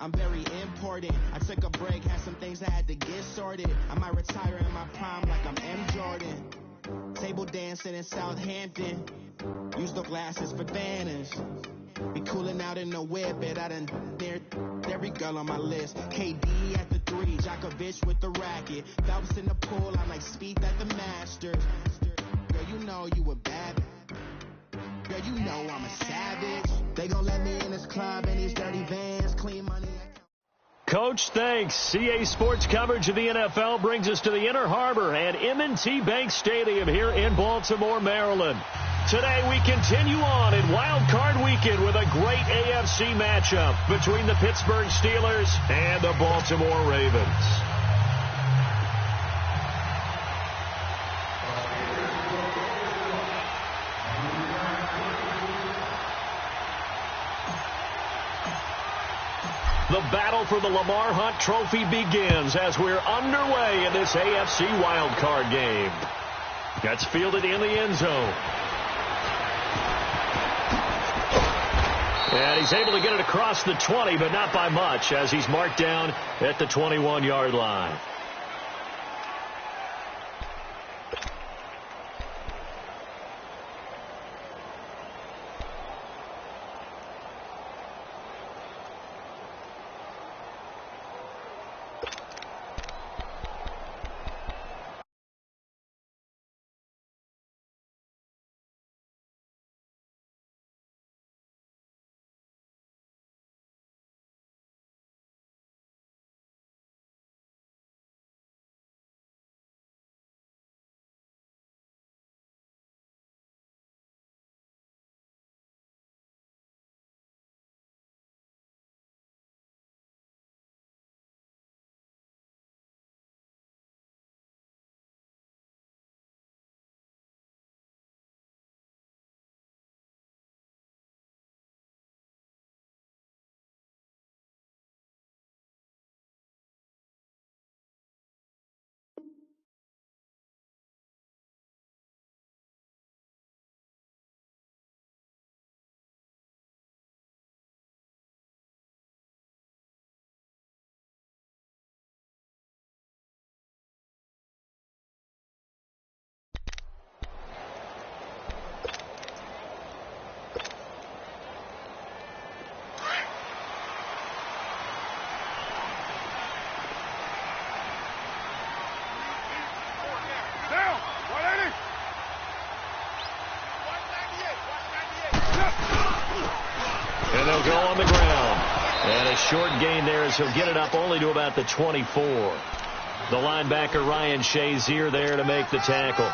I'm very important. I took a break, had some things I had to get sorted. I might retire in my prime like I'm M. Jordan. Table dancing in Southampton. Use the glasses for banners. Be cooling out in the whip, but I done dared every girl on my list. KD at the 3, Djokovic with the racket. Phelps in the pool, I'm like Spieth at the Masters. Girl, you know you a bad. Girl, you know I'm a savage. They gon' let me in this club in these dirty vans, clean money. Coach, thanks. CA Sports coverage of the NFL brings us to the Inner Harbor and M&T Bank Stadium here in Baltimore, Maryland. Today we continue on in Wild Card Weekend with a great AFC matchup between the Pittsburgh Steelers and the Baltimore Ravens. The battle for the Lamar Hunt Trophy begins as we're underway in this AFC wildcard game. Gets fielded in the end zone. And he's able to get it across the 20, but not by much, as he's marked down at the 21-yard line. And they'll go on the ground. And a short gain there as he'll get it up only to about the 24. The linebacker Ryan Shazier there to make the tackle.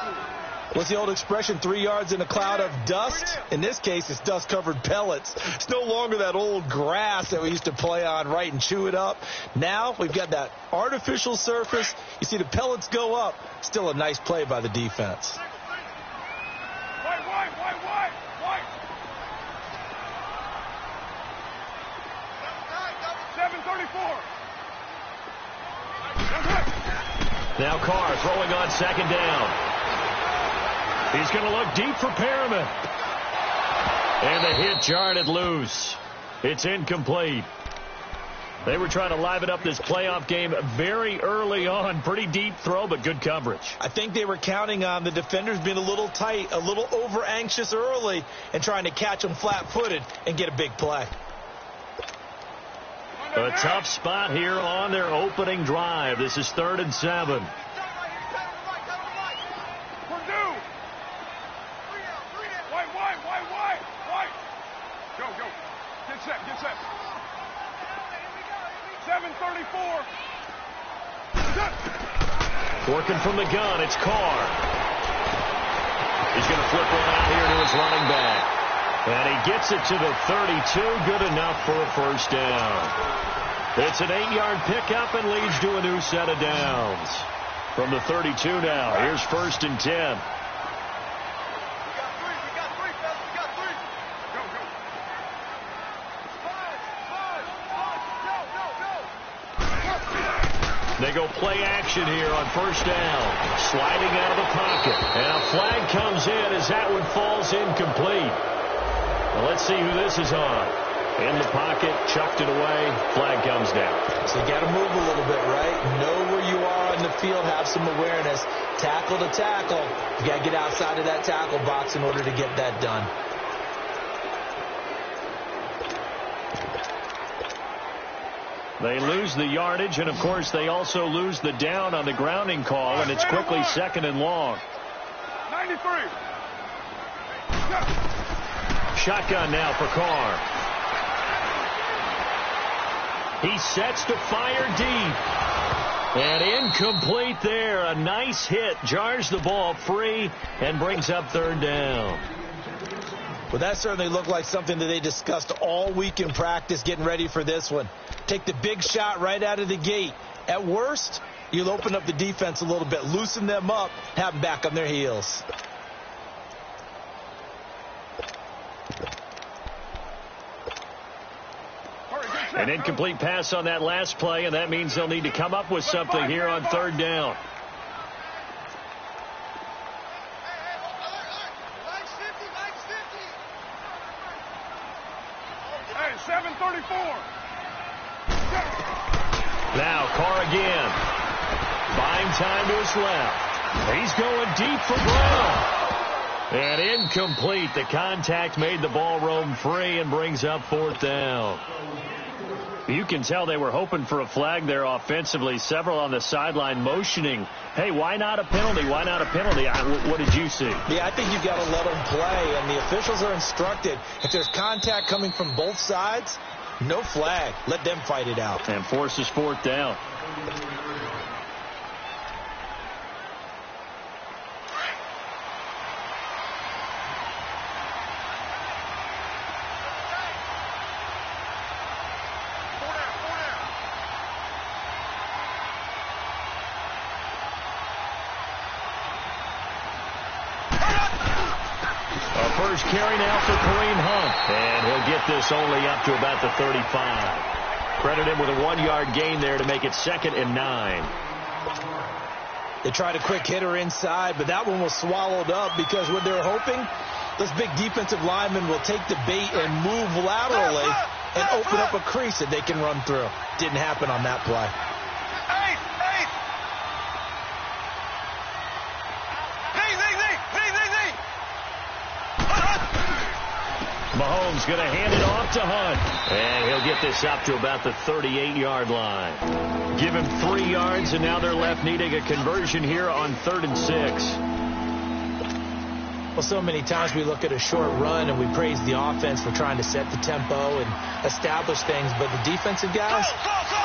What's the old expression, 3 yards in a cloud of dust? In this case, it's dust-covered pellets. It's no longer that old grass that we used to play on, right, and chew it up. Now we've got that artificial surface. You see the pellets go up. Still a nice play by the defense. Now Carr throwing on second down. He's going to look deep for Perriman. And the hit jarred it loose. It's incomplete. They were trying to liven up this playoff game very early on. Pretty deep throw, but good coverage. I think they were counting on the defenders being a little tight, a little over-anxious early, and trying to catch them flat-footed and get a big play. A tough spot here on their opening drive. This is 3rd and 7. Get set. 7:34. Working from the gun, it's Carr. He's going to flip one out here to his running back. And he gets it to the 32. Good enough for a first down. It's an 8-yard pickup and leads to a new set of downs. From the 32 now, here's 1st and 10. They go play action here on 1st down. Sliding out of the pocket. And a flag comes in as that one falls incomplete. Well, let's see who this is on. In the pocket, chucked it away, flag comes down. So you got to move a little bit, right? Know where you are on the field, have some awareness. Tackle to tackle. You got to get outside of that tackle box in order to get that done. They lose the yardage, and of course they also lose the down on the grounding call, and it's quickly 2nd and long. 93. Shotgun now for Carr. He sets to fire deep. And incomplete there. A nice hit. Jars the ball free and brings up 3rd down. Well, that certainly looked like something that they discussed all week in practice getting ready for this one. Take the big shot right out of the gate. At worst, you'll open up the defense a little bit, loosen them up, have them back on their heels. An incomplete pass on that last play, and that means they'll need to come up with something here on 3rd down. Hey, 7:34. Now Carr again. Buying time to his left. He's going deep for Brown. And incomplete. The contact made the ball roam free and brings up 4th down. You can tell they were hoping for a flag there offensively. Several on the sideline motioning, hey, why not a penalty? Why not a penalty? What did you see? Yeah, I think you've got to let them play, and the officials are instructed. If there's contact coming from both sides, no flag. Let them fight it out. And forces 4th down. First carry now for Kareem Hunt. And he'll get this only up to about the 35. Credit him with a 1-yard gain there to make it 2nd and 9. They tried a quick hitter inside, but that one was swallowed up because what they're hoping, those big defensive linemen will take the bait and move laterally and open up a crease that they can run through. Didn't happen on that play. Mahomes going to hand it off to Hunt. And he'll get this up to about the 38-yard line. Give him 3 yards, and now they're left needing a conversion here on 3rd and 6. Well, so many times we look at a short run and we praise the offense for trying to set the tempo and establish things. But the defensive guys,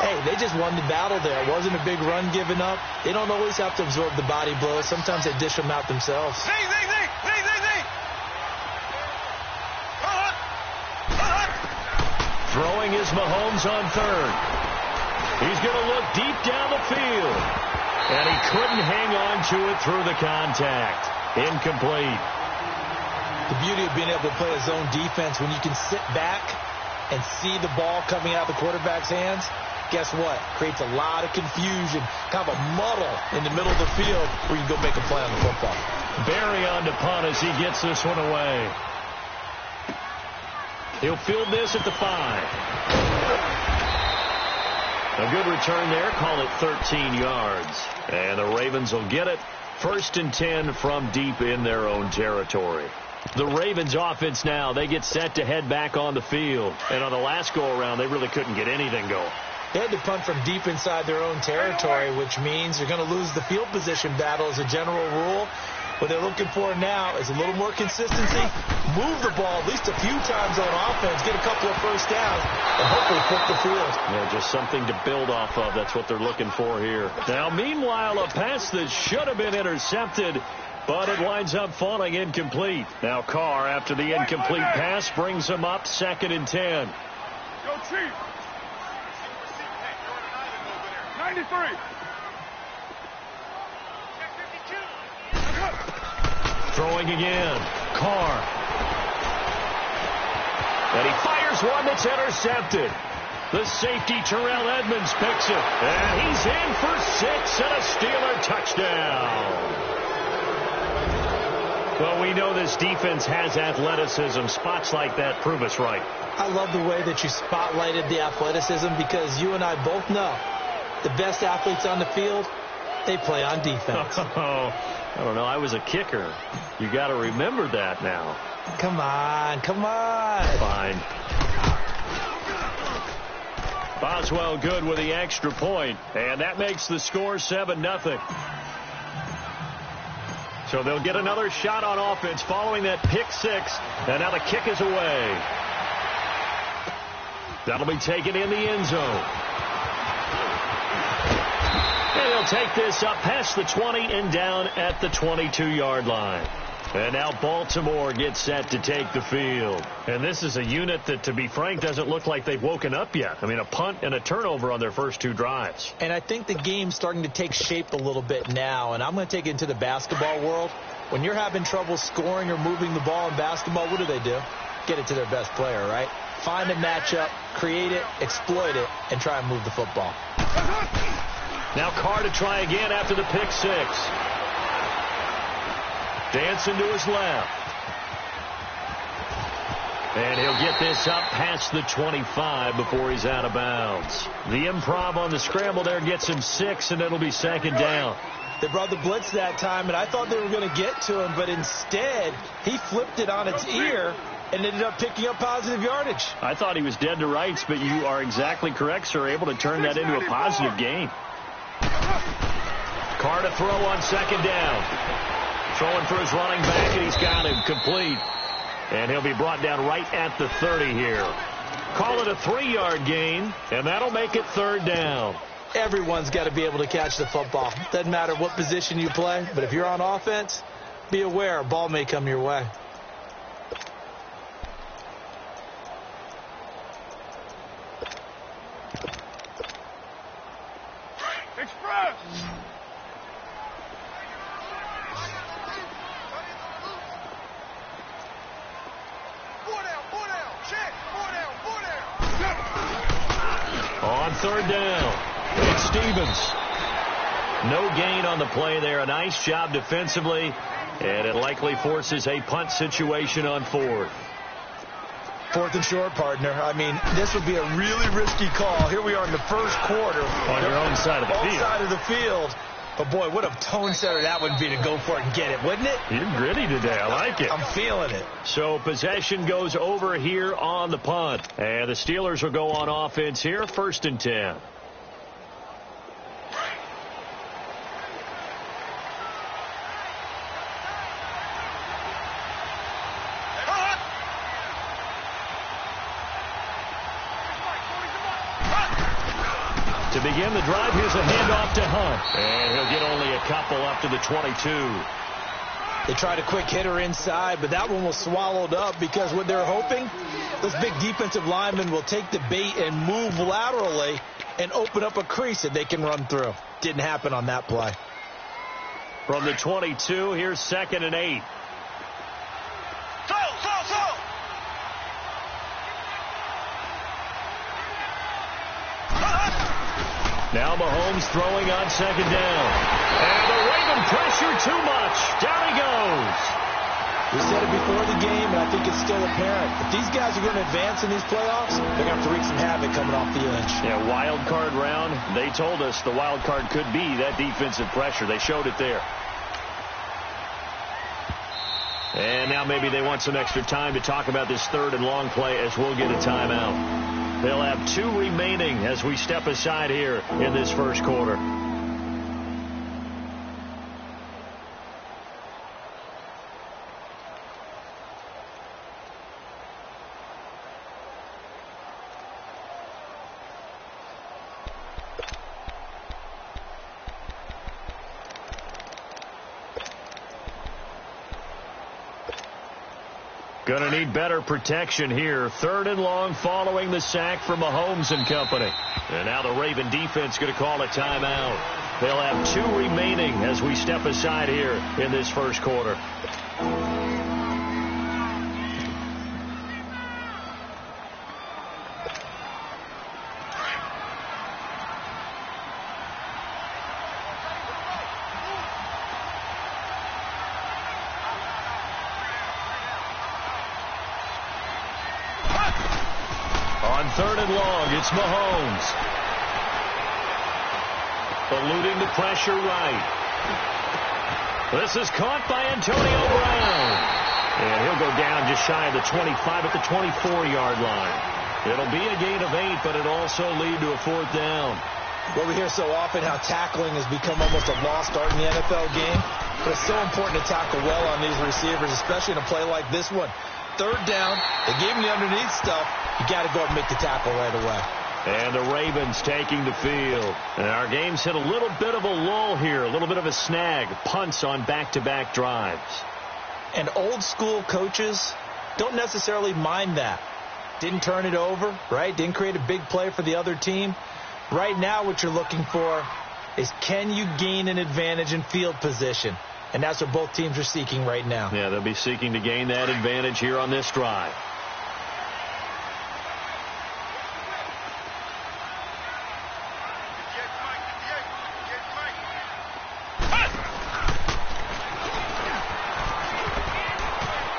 hey, they just won the battle there. It wasn't a big run given up. They don't always have to absorb the body blows. Sometimes they dish them out themselves. Throwing is Mahomes on 3rd. He's going to look deep down the field. And he couldn't hang on to it through the contact. Incomplete. The beauty of being able to play a zone defense, when you can sit back and see the ball coming out of the quarterback's hands, guess what? Creates a lot of confusion, kind of a muddle in the middle of the field where you can go make a play on the football. Barry on to punt as he gets this one away. He'll field this at the 5. A good return there. Call it 13 yards. And the Ravens will get it. 1st and 10 from deep in their own territory. The Ravens offense now, they get set to head back on the field. And on the last go-around, they really couldn't get anything going. They had to punt from deep inside their own territory, which means they're going to lose the field position battle as a general rule. What they're looking for now is a little more consistency, move the ball at least a few times on offense, get a couple of first downs, and hopefully flip the field. Yeah, just something to build off of. That's what they're looking for here. Now, meanwhile, a pass that should have been intercepted, but it winds up falling incomplete. Now Carr, after the incomplete pass, brings him up 2nd and 10. Go Chief. 93. Throwing again. Carr. And he fires one that's intercepted. The safety, Terrell Edmonds, picks it. And he's in for 6 and a Steeler touchdown. Well, we know this defense has athleticism. Spots like that prove us right. I love the way that you spotlighted the athleticism because you and I both know the best athletes on the field, they play on defense. Oh, I don't know. I was a kicker. You got to remember that now. Come on, come on. Fine. Boswell good with the extra point, and that makes the score 7-0. So they'll get another shot on offense following that pick six, and now the kick is away. That'll be taken in the end zone. And they'll take this up past the 20 and down at the 22-yard line. And now Baltimore gets set to take the field. And this is a unit that, to be frank, doesn't look like they've woken up yet. I mean, a punt and a turnover on their first two drives. And I think the game's starting to take shape a little bit now. And I'm going to take it into the basketball world. When you're having trouble scoring or moving the ball in basketball, what do? Get it to their best player, right? Find a matchup, create it, exploit it, and try and move the football. Now Carr to try again after the pick six. Dancing to his left. And he'll get this up past the 25 before he's out of bounds. The improv on the scramble there gets him 6, and it'll be second down. They brought the blitz that time, and I thought they were going to get to him, but instead he flipped it on its ear and ended up picking up positive yardage. I thought he was dead to rights, but you are exactly correct, sir. Able to turn that into a positive gain. Carr to throw on second down. Throwing for his running back, and he's got him complete. And he'll be brought down right at the 30 here. Call it a 3-yard gain, and that'll make it third down. Everyone's got to be able to catch the football. Doesn't matter what position you play, but if you're on offense, be aware a ball may come your way. Express! On third down, it's Stevens. No gain on the play there. A nice job defensively, and it likely forces a punt situation on fourth. Fourth and short, partner. I mean, this would be a really risky call. Here we are in the first quarter. On your own side of the field. Side of the field. But, boy, what a tone setter that would be to go for it and get it, wouldn't it? You're gritty today. I like it. I'm feeling it. So possession goes over here on the punt. And the Steelers will go on offense here, 1st and 10. To begin the drive, here's a handoff to Hunt. And he'll get only a couple up to the 22. They tried a quick hitter inside, but that one was swallowed up because what they're hoping, those big defensive linemen will take the bait and move laterally and open up a crease that they can run through. Didn't happen on that play. From the 22, here's 2nd and 8. Now Mahomes throwing on second down. And the Raven pressure too much. Down he goes. We said it before the game, and I think it's still apparent. If these guys are going to advance in these playoffs, they're going to have to wreak some havoc coming off the edge. Yeah, wild card round. They told us the wild card could be that defensive pressure. They showed it there. And now maybe they want some extra time to talk about this 3rd and long play as we'll get a timeout. They'll have 2 remaining as we step aside here in this first quarter. Going to need better protection here. 3rd and long following the sack from Mahomes and company. And now the Raven defense going to call a timeout. They'll have 2 remaining as we step aside here in this first quarter. third and long. It's Mahomes. Eluding the pressure right. This is caught by Antonio Brown. And he'll go down just shy of the 25 at the 24-yard line. It'll be a gain of 8, but it'll also lead to a fourth down. Well, we hear so often how tackling has become almost a lost art in the NFL game. But it's so important to tackle well on these receivers, especially in a play like this one. Third down, they gave him the underneath stuff. You got to go and make the tackle right away. And the Ravens taking the field. And our game's hit a little bit of a lull here, a little bit of a snag. Punts on back-to-back drives. And old-school coaches don't necessarily mind that. Didn't turn it over, right? Didn't create a big play for the other team. Right now what you're looking for is, can you gain an advantage in field position? And that's what both teams are seeking right now. Yeah, they'll be seeking to gain that advantage here on this drive.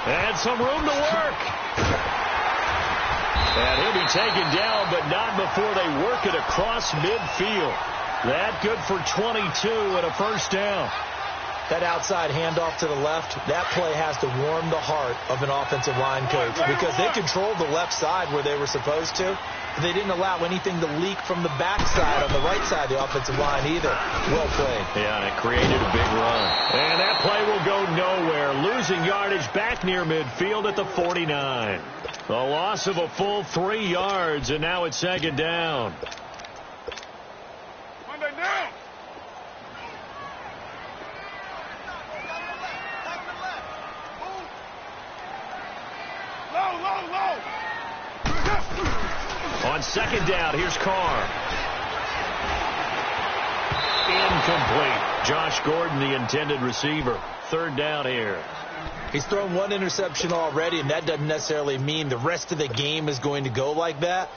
And some room to work. And he'll be taken down, but not before they work it across midfield. That good for 22 and a first down. That outside handoff to the left, that play has to warm the heart of an offensive line coach, because they controlled the left side where they were supposed to. But they didn't allow anything to leak from the backside on the right side of the offensive line either. Well played. Yeah, and it created a big run. And that play will go nowhere. Losing yardage back near midfield at the 49. A loss of a full 3 yards, and now it's second down. On second down, here's Carr. Incomplete. Josh Gordon, the intended receiver. Third down here. He's thrown one interception already, and that doesn't necessarily mean the rest of the game is going to go like that.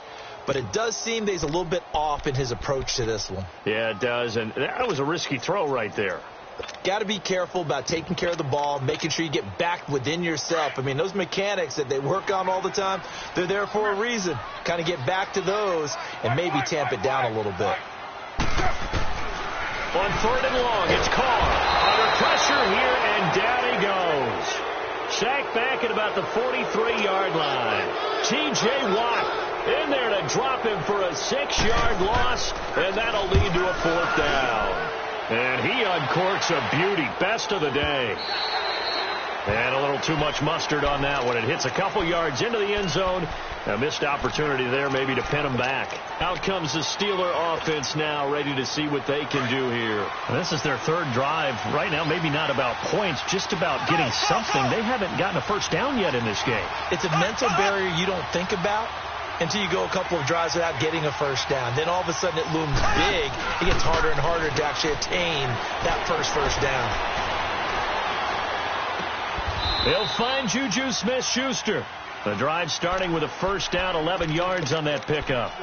But it does seem that he's a little bit off in his approach to this one. Yeah, it does, and that was a risky throw right there. Got to be careful about taking care of the ball, making sure you get back within yourself. I mean, those mechanics that they work on all the time, they're there for a reason. Kind of get back to those and maybe tamp it down a little bit. On third and long, it's Carr. Under pressure here, and down he goes. Sacked back at about the 43-yard line. T.J. Watt in there to drop him for a 6-yard loss, and that'll lead to a fourth down. And he uncorks a beauty. Best of the day. And a little too much mustard on that one. It hits a couple yards into the end zone. A missed opportunity there maybe to pin him back. Out comes the Steeler offense now, ready to see what they can do here. This is their third drive. Right now, maybe not about points, just about getting something. They haven't gotten a first down yet in this game. It's a mental barrier you don't think about until you go a couple of drives without getting a first down. Then all of a sudden it looms big. It gets harder and harder to actually attain that first down. They'll find Juju Smith-Schuster. The drive starting with a first down, 11 yards on that pickup.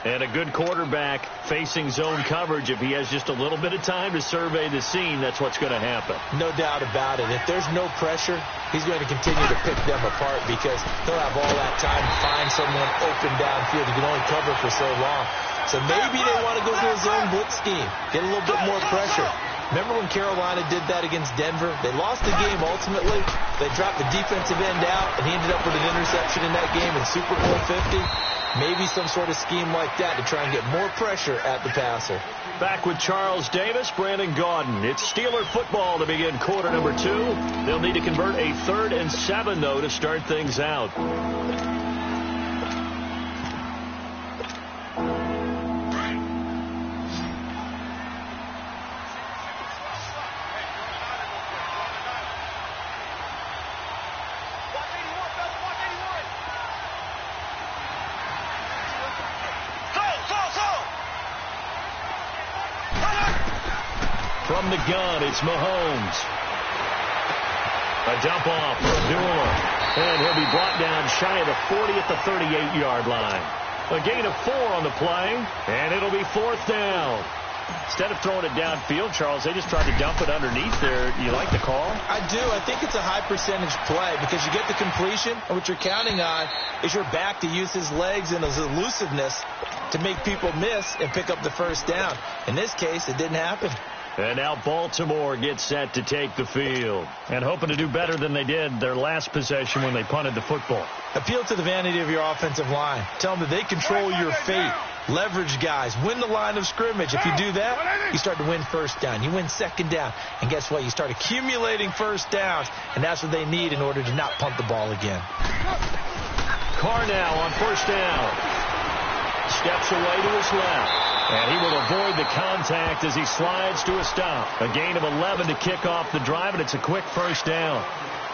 And a good quarterback facing zone coverage. If he has just a little bit of time to survey the scene, that's what's going to happen. No doubt about it. If there's no pressure, he's going to continue to pick them apart, because he'll have all that time to find someone open downfield. He can only cover for so long. So maybe they want to go to a zone blitz scheme, get a little bit more pressure. Remember when Carolina did that against Denver? They lost the game ultimately. They dropped the defensive end out, and he ended up with an interception in that game in Super Bowl 50. Maybe some sort of scheme like that to try and get more pressure at the passer. Back with Charles Davis, Brandon Gaudin. It's Steeler football to begin quarter number 2. They'll need to convert a 3rd and 7, though, to start things out. From the gun, it's Mahomes. A dump off for Abdullah. And he'll be brought down shy of the 40 at the 38-yard line. A gain of 4 on the play, and it'll be fourth down. Instead of throwing it downfield, Charles, they just tried to dump it underneath there. You like the call? I do. I think it's a high percentage play because you get the completion, and what you're counting on is your back to use his legs and his elusiveness to make people miss and pick up the first down. In this case, it didn't happen. And now Baltimore gets set to take the field. And hoping to do better than they did their last possession when they punted the football. Appeal to the vanity of your offensive line. Tell them that they control your fate. Leverage guys. Win the line of scrimmage. If you do that, you start to win first down. You win second down. And guess what? You start accumulating first downs. And that's what they need in order to not punt the ball again. Carr now on first down. Steps away to his left. And he will avoid the contact as he slides to a stop. A gain of 11 to kick off the drive, and it's a quick first down.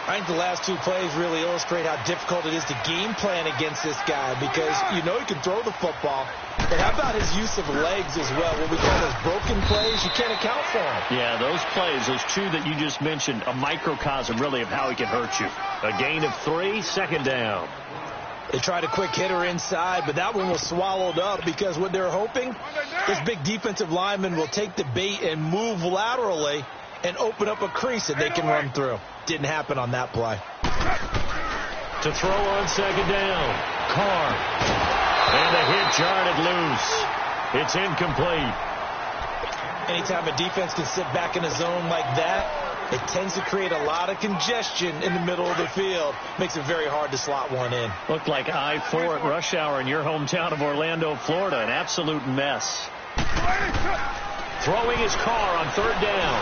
I think the last two plays really illustrate how difficult it is to game plan against this guy because you know he can throw the football. But how about his use of legs as well? What we call those broken plays, you can't account for them. Yeah, those plays, those two that you just mentioned, a microcosm really of how he can hurt you. A gain of 3, second down. They tried a quick hitter inside, but that one was swallowed up because what they're hoping, this big defensive lineman will take the bait and move laterally and open up a crease that they can run through. Didn't happen on that play. To throw on second down, Carr. And the hit jarred loose. It's incomplete. Anytime a defense can sit back in a zone like that, it tends to create a lot of congestion in the middle of the field. Makes it very hard to slot one in. Looked like I-4 at rush hour in your hometown of Orlando, Florida. An absolute mess. Throwing his Carr on third down.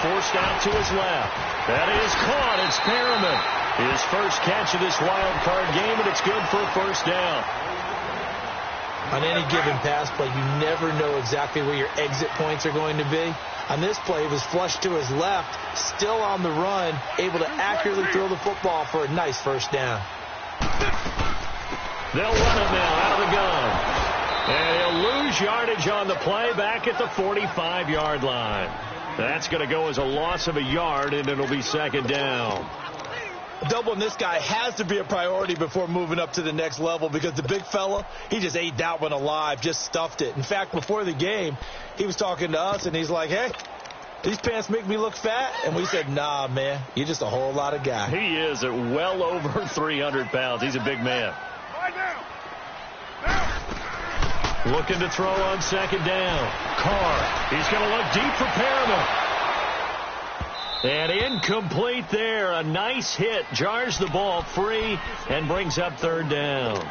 Forced out to his left. That is caught. It's Perriman. His first catch of this wild card game, and it's good for a first down. On any given pass play, you never know exactly where your exit points are going to be. On this play, it was flushed to his left, still on the run, able to accurately throw the football for a nice first down. They'll run it now out of the gun. And he'll lose yardage on the play back at the 45-yard line. That's going to go as a loss of a yard, and it'll be second down. Doubling this guy has to be a priority before moving up to the next level because the big fella, he just ate that one alive, just stuffed it. In fact, before the game, he was talking to us, and he's like, hey, these pants make me look fat? And we said, nah, man, you're just a whole lot of guy. He is at well over 300 pounds. He's a big man. Looking to throw on second down. Carr. He's going to look deep for Perriman. And incomplete there. A nice hit. Jars the ball free and brings up third down.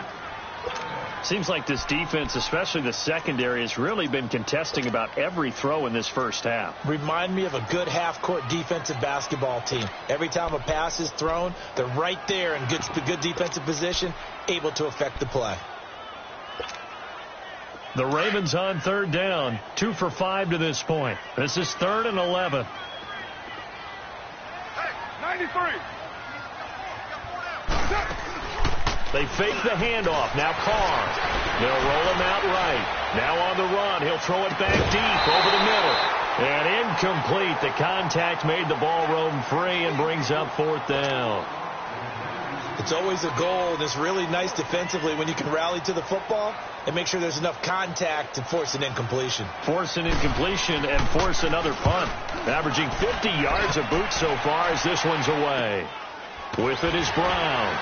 Seems like this defense, especially the secondary, has really been contesting about every throw in this first half. Remind me of a good half-court defensive basketball team. Every time a pass is thrown, they're right there in good defensive position, able to affect the play. The Ravens on third down, 2 for 5 to this point. This is 3rd and 11. 93. They fake the handoff. Now Carr. They'll roll him out right. Now on the run. He'll throw it back deep over the middle. And incomplete. The contact made the ball roam free and brings up 4th down. It's always a goal, and it's really nice defensively when you can rally to the football and make sure there's enough contact to force an incompletion. Force an incompletion and force another punt. Averaging 50 yards a boot so far as this one's away. With it is Brown.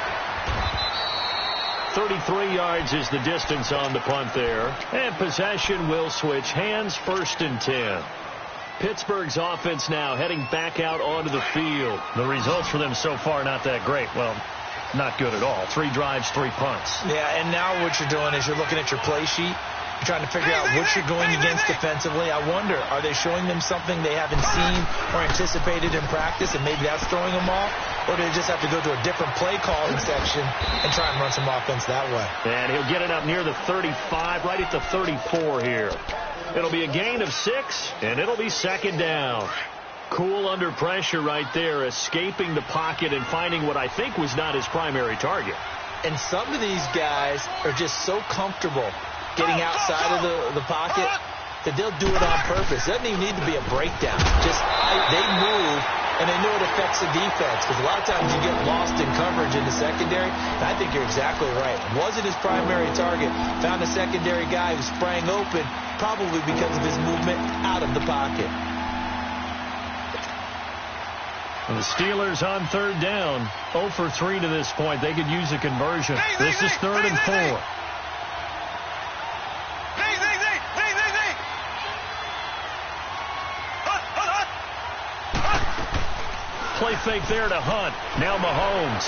33 yards is the distance on the punt there. And possession will switch hands, 1st and 10. Pittsburgh's offense now heading back out onto the field. The results for them so far not that great. Well, not good at all. 3 drives, 3 punts. Yeah, and now what you're doing is you're looking at your play sheet. You're trying to figure out what you're going against defensively. I wonder, are they showing them something they haven't seen or anticipated in practice, and maybe that's throwing them off? Or do they just have to go to a different play calling section and try and run some offense that way? And he'll get it up near the 35, right at the 34 here. It'll be a gain of 6, and it'll be second down. Cool under pressure right there, escaping the pocket and finding what I think was not his primary target. And some of these guys are just so comfortable getting outside of the pocket that they'll do it on purpose. It doesn't even need to be a breakdown. Just they move and they know it affects the defense because a lot of times you get lost in coverage in the secondary. And I think you're exactly right. Wasn't his primary target. Found a secondary guy who sprang open, probably because of his movement out of the pocket. And the Steelers on third down, 0 for 3 to this point. They could use a conversion. This is 3rd and 4. Play fake there to Hunt. Now Mahomes.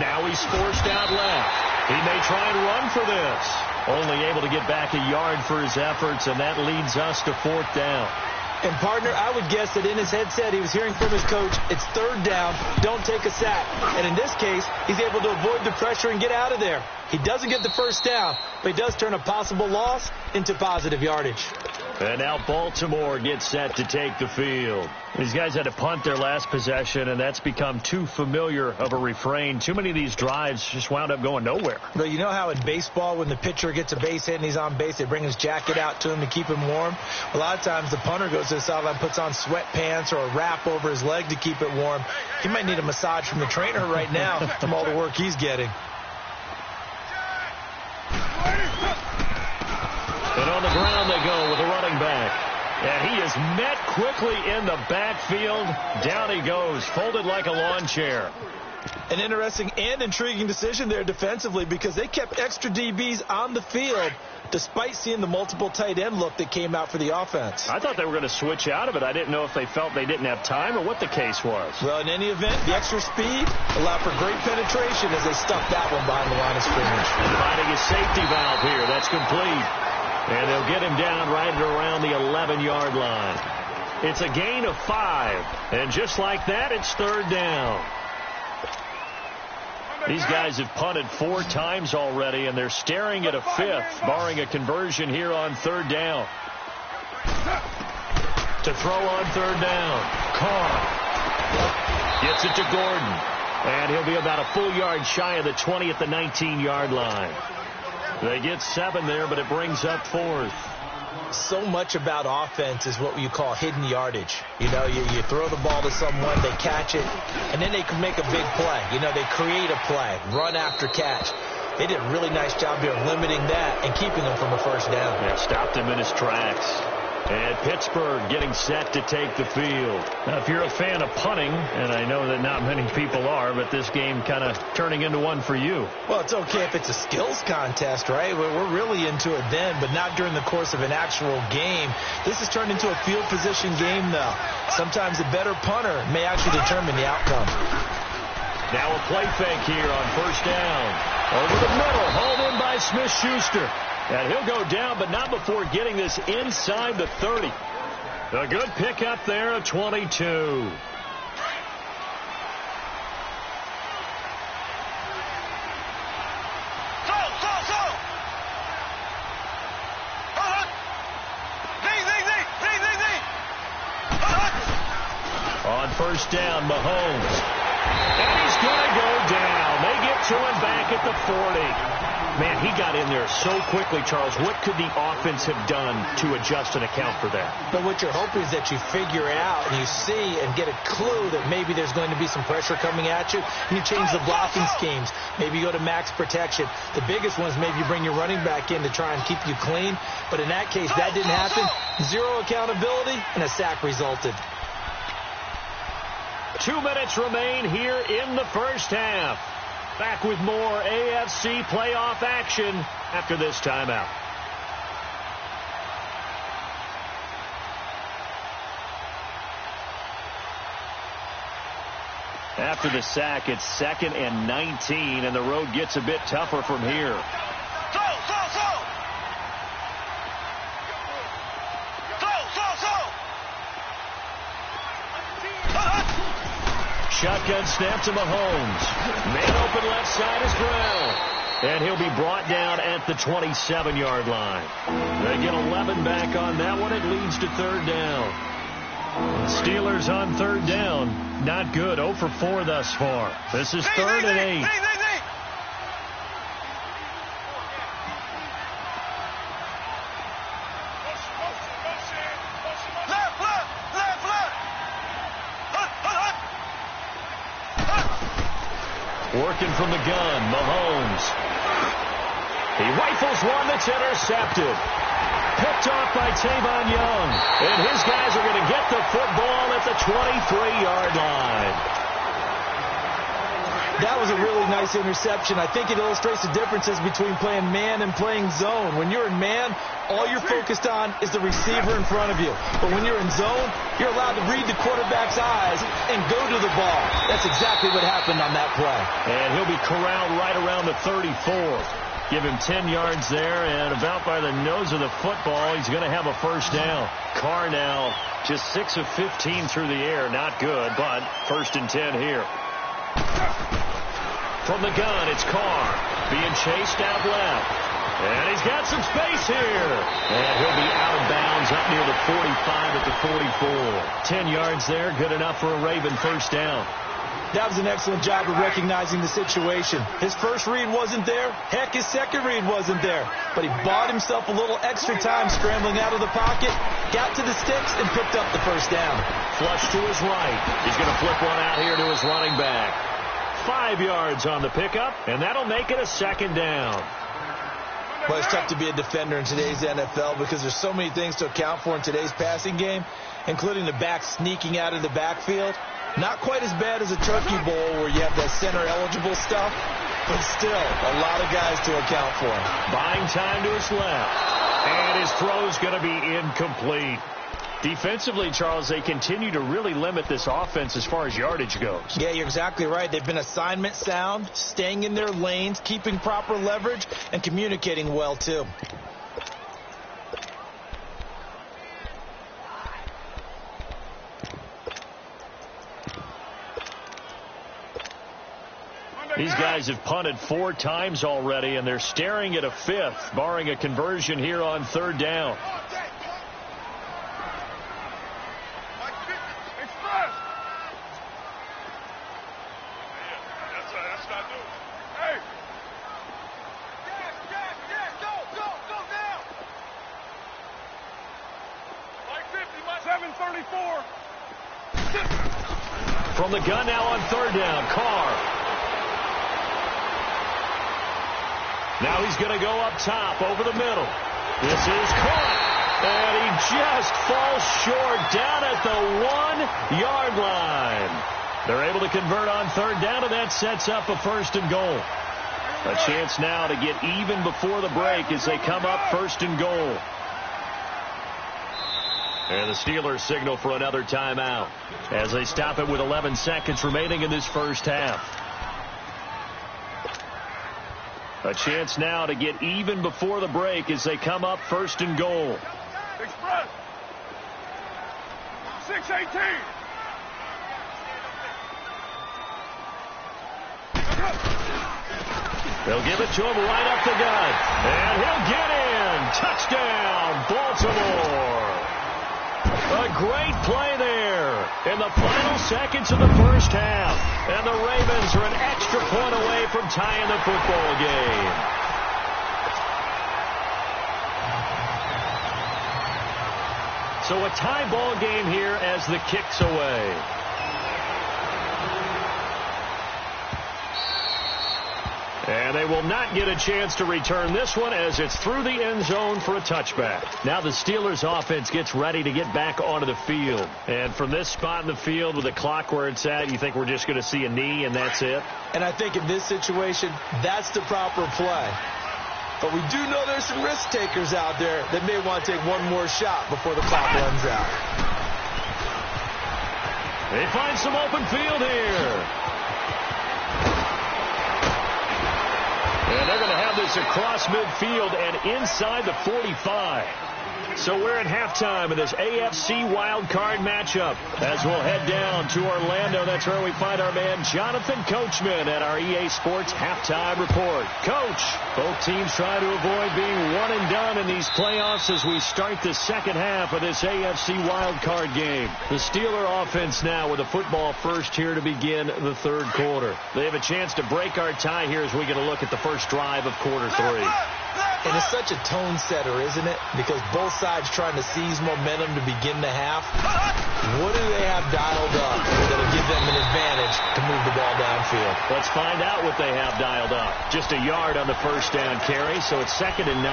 Now he's forced out left. He may try and run for this. Only able to get back a yard for his efforts, and that leads us to 4th down. And, partner, I would guess that in his headset he was hearing from his coach, it's 3rd down, don't take a sack. And in this case, he's able to avoid the pressure and get out of there. He doesn't get the 1st down, but he does turn a possible loss into positive yardage. And now Baltimore gets set to take the field. These guys had to punt their last possession, and that's become too familiar of a refrain. Too many of these drives just wound up going nowhere. Well, you know how in baseball when the pitcher gets a base hit and he's on base, they bring his jacket out to him to keep him warm? A lot of times the punter goes to the sideline, puts on sweatpants or a wrap over his leg to keep it warm. He might need a massage from the trainer right now from all the work he's getting. And on the ground they go with a running back. And he is met quickly in the backfield. Down he goes, folded like a lawn chair. An interesting and intriguing decision there defensively because they kept extra DBs on the field despite seeing the multiple tight end look that came out for the offense. I thought they were going to switch out of it. I didn't know if they felt they didn't have time or what the case was. Well, in any event, the extra speed allowed for great penetration as they stuffed that one behind the line of scrimmage. And finding a safety valve here. That's complete. And they'll get him down right at around the 11-yard line. It's a gain of 5. And just like that, it's 3rd down. These guys have punted 4 times already, and they're staring at a 5th, barring a conversion here on 3rd down. To throw on 3rd down, Carr gets it to Gordon. And he'll be about a full yard shy of the 20 at the 19-yard line. They get 7 there, but it brings up 4th. So much about offense is what you call hidden yardage. You know, you throw the ball to someone, they catch it, and then they can make a big play. You know, they create a play, run after catch. They did a really nice job here of limiting that and keeping him from a 1st down. Yeah, stopped him in his tracks. And Pittsburgh getting set to take the field. Now, if you're a fan of punting, and I know that not many people are, but this game kind of turning into one for you. Well, it's okay if it's a skills contest, right? We're really into it then, but not during the course of an actual game. This has turned into a field position game, though. Sometimes a better punter may actually determine the outcome. Now a play fake here on 1st down. Over the middle, hauled in by Smith-Schuster. And he'll go down, but not before getting this inside the 30. A good pickup there at 22. On 1st down, Mahomes. And he's going to go down. They get to him back at the 40. Man, he got in there so quickly, Charles. What could the offense have done to adjust and account for that? But what you're hoping is that you figure out and you see and get a clue that maybe there's going to be some pressure coming at you. And you change the blocking schemes. Maybe you go to max protection. The biggest one is maybe you bring your running back in to try and keep you clean. But in that case, that didn't happen. 0 accountability, and a sack resulted. 2 minutes remain here in the 1st half. Back with more AFC playoff action after this timeout. After the sack, it's 2nd and 19, and the road gets a bit tougher from here. Shotgun snap to Mahomes. Man open left side is Brown. And he'll be brought down at the 27-yard line. They get 11 back on that one. It leads to 3rd down. Steelers on 3rd down. Not good. 0 for 4 thus far. This is 3rd and 8. Working from the gun, Mahomes. He rifles one that's intercepted. Picked off by Tavon Young. And his guys are going to get the football at the 23-yard line. That was a really nice interception. I think it illustrates the differences between playing man and playing zone. When you're in man, all you're focused on is the receiver in front of you. But when you're in zone, you're allowed to read the quarterback's eyes and go to the ball. That's exactly what happened on that play. And he'll be corralled right around the 34. Give him 10 yards there, and about by the nose of the football, he's going to have a first down. Carr now just 6 of 15 through the air. Not good, but 1st and 10 here. From the gun, it's Carr being chased out left. And he's got some space here. And he'll be out of bounds up near the 45 at the 44. 10 yards there, good enough for a Raven first down. That was an excellent job of recognizing the situation. His first read wasn't there. Heck, his second read wasn't there. But he bought himself a little extra time scrambling out of the pocket, got to the sticks, and picked up the first down. Flush to his right. He's going to flip one out here to his running back. 5 yards on the pickup, and that'll make it a second down. Well, it's tough to be a defender in today's NFL because there's so many things to account for in today's passing game, including the back sneaking out of the backfield. Not quite as bad as a Turkey Bowl where you have that center-eligible stuff, but still a lot of guys to account for. Buying time to his left, and his throw's going to be incomplete. Defensively, Charles, they continue to really limit this offense as far as yardage goes. Yeah, you're exactly right. They've been assignment sound, staying in their lanes, keeping proper leverage, and communicating well, too. These guys have punted 4 times already, and they're staring at a 5th, barring a conversion here on 3rd down. From the gun now on 3rd down, Carr. Now he's going to go up top over the middle. This is caught. And he just falls short down at the 1-yard line. They're able to convert on 3rd down, and that sets up a 1st and goal. A chance now to get even before the break as they come up 1st and goal. And the Steelers signal for another timeout as they stop it with 11 seconds remaining in this first half. A chance now to get even before the break as they come up 1st and goal. Express. 6-18. They'll give it to him right up the gut. And he'll get in. Touchdown, Baltimore. A great play there in the final seconds of the first half. And the Ravens are an extra point away from tying the football game. So a tie ball game here as the kick's away. And they will not get a chance to return this one as it's through the end zone for a touchback. Now the Steelers offense gets ready to get back onto the field. And from this spot in the field with the clock where it's at, you think we're just going to see a knee and that's it? And I think in this situation, that's the proper play. But we do know there's some risk takers out there that may want to take one more shot before the clock runs out. They find some open field here. And they're going to have this across midfield and inside the 45. So we're at halftime of this AFC Wild Card matchup. As we'll head down to Orlando, that's where we find our man Jonathan Coachman at our EA Sports Halftime Report. Coach, both teams try to avoid being one and done in these playoffs as we start the second half of this AFC Wild Card game. The Steeler offense now with the football first here to begin the third quarter. They have a chance to break our tie here as we get a look at the first drive of quarter 3. And it's such a tone setter, isn't it? Because both sides trying to seize momentum to begin the half. What do they have dialed up that'll give them an advantage to move the ball downfield? Let's find out what they have dialed up. Just a yard on the first down carry, so it's 2nd and 9.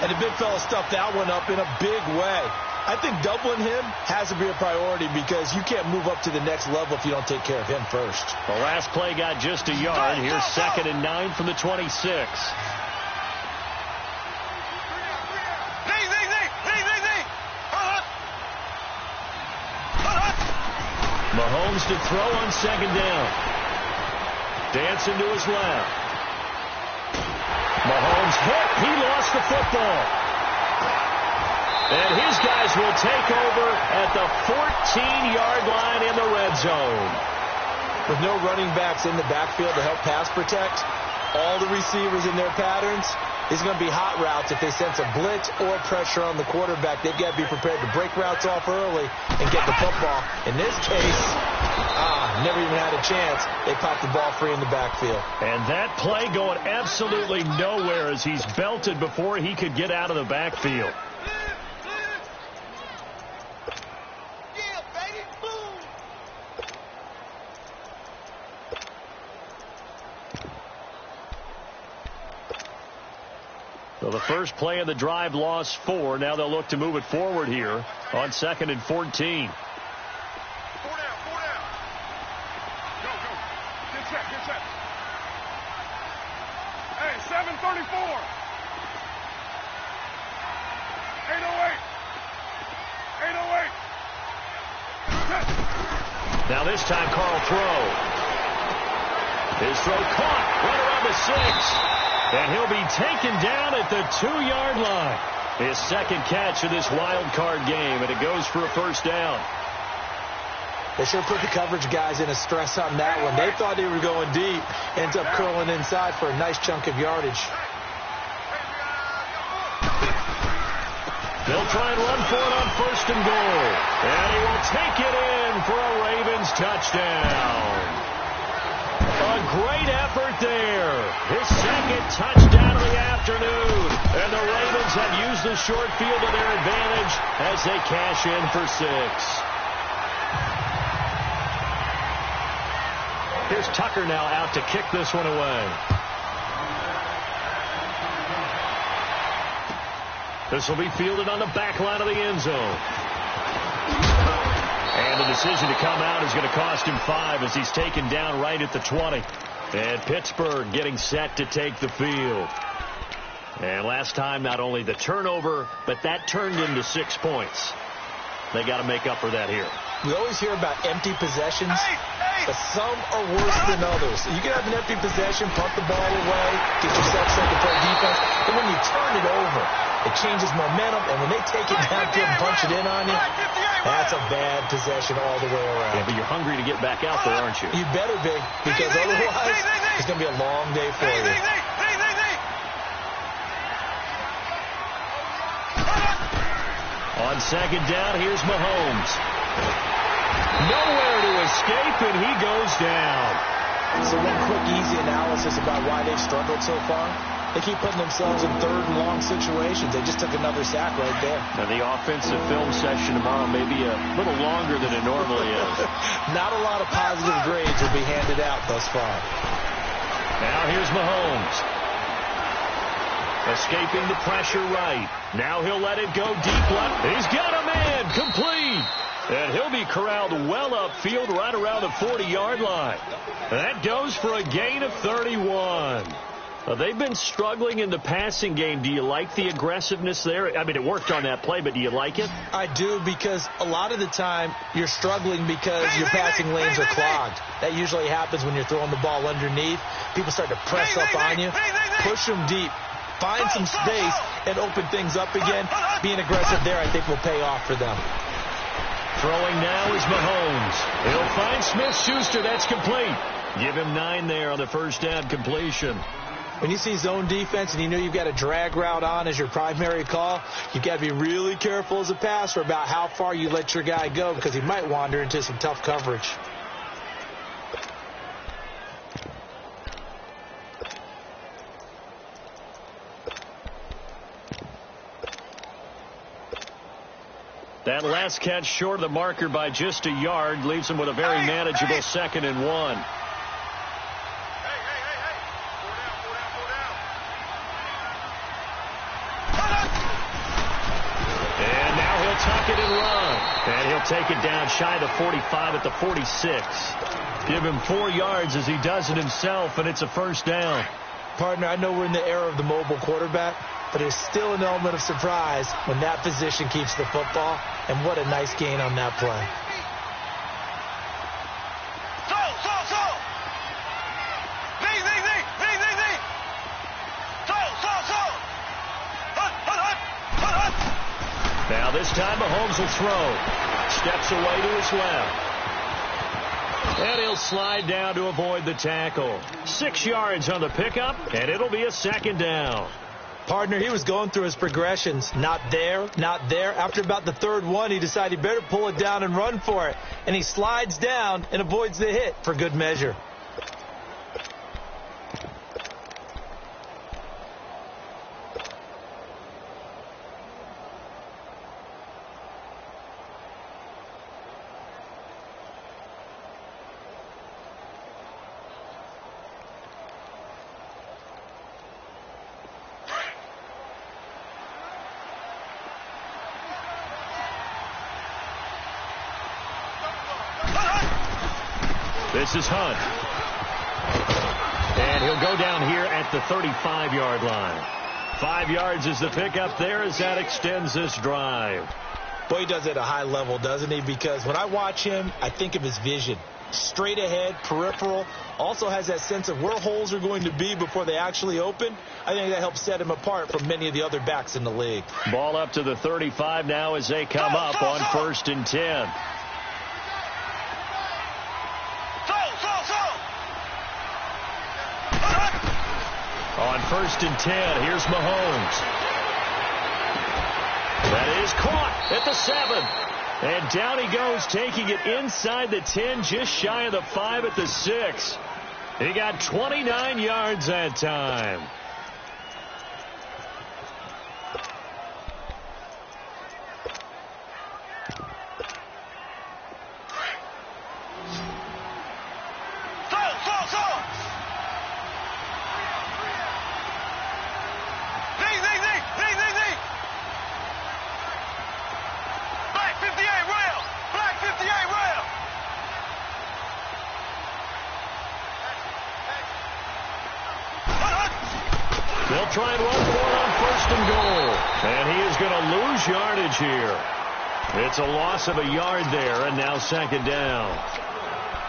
And the big fella stuffed that one up in a big way. I think doubling him has to be a priority because you can't move up to the next level if you don't take care of him first. The last play got just a yard. Here's 2nd and 9 from the 26. Mahomes to throw on 2nd down. Dancing to his left. Mahomes hit. He lost the football. And his guys will take over at the 14-yard line in the red zone. With no running backs in the backfield to help pass protect, all the receivers in their patterns, it's going to be hot routes if they sense a blitz or pressure on the quarterback. They've got to be prepared to break routes off early and get the football. In this case, never even had a chance. They popped the ball free in the backfield. And that play going absolutely nowhere as he's belted before he could get out of the backfield. So the first play of the drive lost 4. Now they'll look to move it forward here on 2nd and 14. 4 down. Go. Get set. Hey, 7:34. 8:08. Now this time Carl throw. His throw caught right around the 6. And he'll be taken down at the 2-yard line. His second catch of this wild card game, and it goes for a first down. They sure put the coverage guys in a stress on that one. They thought they were going deep. Ends up curling inside for a nice chunk of yardage. They'll try and run for it on 1st and goal. And he will take it in for a Ravens touchdown. A great effort there. His second touchdown of the afternoon. And the Ravens have used the short field to their advantage as they cash in for 6. Here's Tucker now out to kick this one away. This will be fielded on the back line of the end zone. And the decision to come out is going to cost him 5 as he's taken down right at the 20. And Pittsburgh getting set to take the field. And last time, not only the turnover, but that turned into 6 points. They got to make up for that here. We always hear about empty possessions, but some are worse than others. You can have an empty possession, punt the ball away, get yourself set to play defense, but when you turn it over, it changes momentum, and when they take it downfield and punch it in on you, that's a bad possession all the way around. Yeah, but you're hungry to get back out there, aren't you? You better be, because otherwise it's going to be a long day for you. On 2nd down, here's Mahomes. Nowhere to escape, and he goes down. So one quick, easy analysis about why they've struggled so far. They keep putting themselves in 3rd and long situations. They just took another sack right there. Now the offensive film session tomorrow may be a little longer than it normally is. Not a lot of positive grades will be handed out thus far. Now here's Mahomes. Escaping the pressure right. Now he'll let it go deep left. He's got a man. Complete. And he'll be corralled well upfield right around the 40-yard line. That goes for a gain of 31. They've been struggling in the passing game. Do you like the aggressiveness there? I mean, it worked on that play, but do you like it? I do, because a lot of the time you're struggling because your passing lanes are clogged. That usually happens when you're throwing the ball underneath. People start to press up on you. Push them deep. Find some space and open things up again. Being aggressive there, I think, will pay off for them. Throwing now is Mahomes. He'll find Smith-Schuster. That's complete. Give him 9 there on the first down completion. When you see zone defense and you know you've got a drag route on as your primary call, you've got to be really careful as a passer about how far you let your guy go, because he might wander into some tough coverage. That last catch short of the marker by just a yard leaves him with a very manageable 2nd and 1. And now he'll tuck it and run. And he'll take it down shy of the 45 at the 46. Give him 4 yards as he does it himself, and it's a first down. Partner, I know we're in the era of the mobile quarterback, but there's still an element of surprise when that position keeps the football, and what a nice gain on that play. Now this time Mahomes will throw. Steps away to his left. And he'll slide down to avoid the tackle. 6 yards on the pickup, and it'll be a 2nd down. Partner, he was going through his progressions. Not there, not there. After about the 3rd one, he decided he better pull it down and run for it. And he slides down and avoids the hit for good measure. This is Hunt. And he'll go down here at the 35-yard line. 5 yards is the pickup there as that extends this drive. Boy, he does it at a high level, doesn't he? Because when I watch him, I think of his vision. Straight ahead, peripheral. Also has that sense of where holes are going to be before they actually open. I think that helps set him apart from many of the other backs in the league. Ball up to the 35 now as they come up on 1st and 10. On 1st and 10, here's Mahomes. That is caught at the 7. And down he goes, taking it inside the 10, just shy of the 5 at the 6. He got 29 yards that time. They'll try and run for it on 1st and goal. And he is going to lose yardage here. It's a loss of a yard there, and now 2nd down.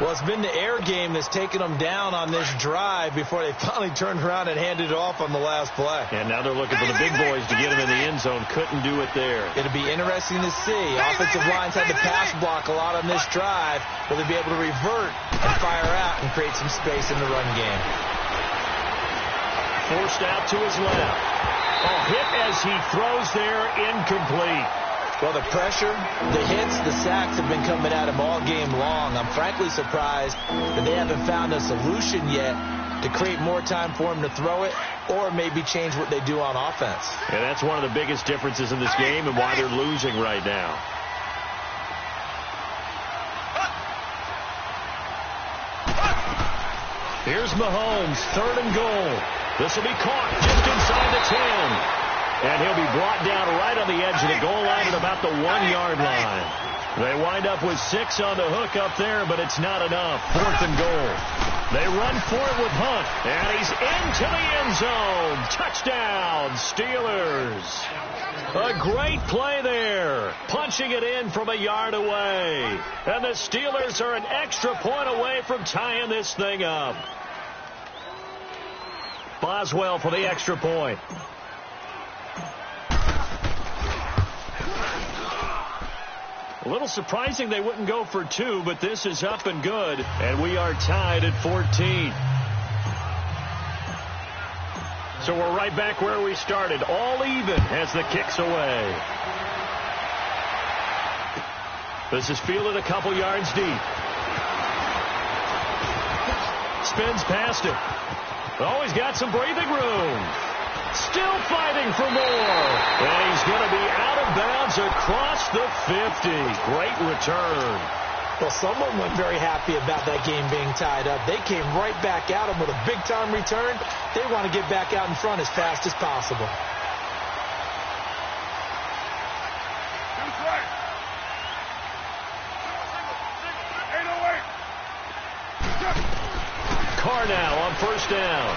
Well, it's been the air game that's taken them down on this drive before they finally turned around and handed it off on the last play. And now they're looking for the big boys to get him in the end zone. Couldn't do it there. It'll be interesting to see. Offensive lines had to pass block a lot on this drive. Will they be able to revert and fire out and create some space in the run game? Forced out to his left. A hit as he throws there, incomplete. Well, the pressure, the hits, the sacks have been coming at him all game long. I'm frankly surprised that they haven't found a solution yet to create more time for him to throw it or maybe change what they do on offense. And that's one of the biggest differences in this game and why they're losing right now. Here's Mahomes, 3rd and goal. This will be caught just inside the 10. And he'll be brought down right on the edge of the goal line at about the 1-yard line. They wind up with 6 on the hook up there, but it's not enough. 4th and goal. They run for it with Hunt, and he's into the end zone. Touchdown, Steelers. A great play there. Punching it in from a yard away. And the Steelers are an extra point away from tying this thing up. Boswell for the extra point. A little surprising they wouldn't go for 2, but this is up and good, and we are tied at 14. So we're right back where we started, all even as the kick's away. This is fielded a couple yards deep. Spins past it. Oh, he's got some breathing room. Still fighting for more. And he's going to be out of bounds downs across the 50. Great return. Well, someone wasn't very happy about that game being tied up. They came right back at him with a big-time return. They want to get back out in front as fast as possible. Carr now on first down.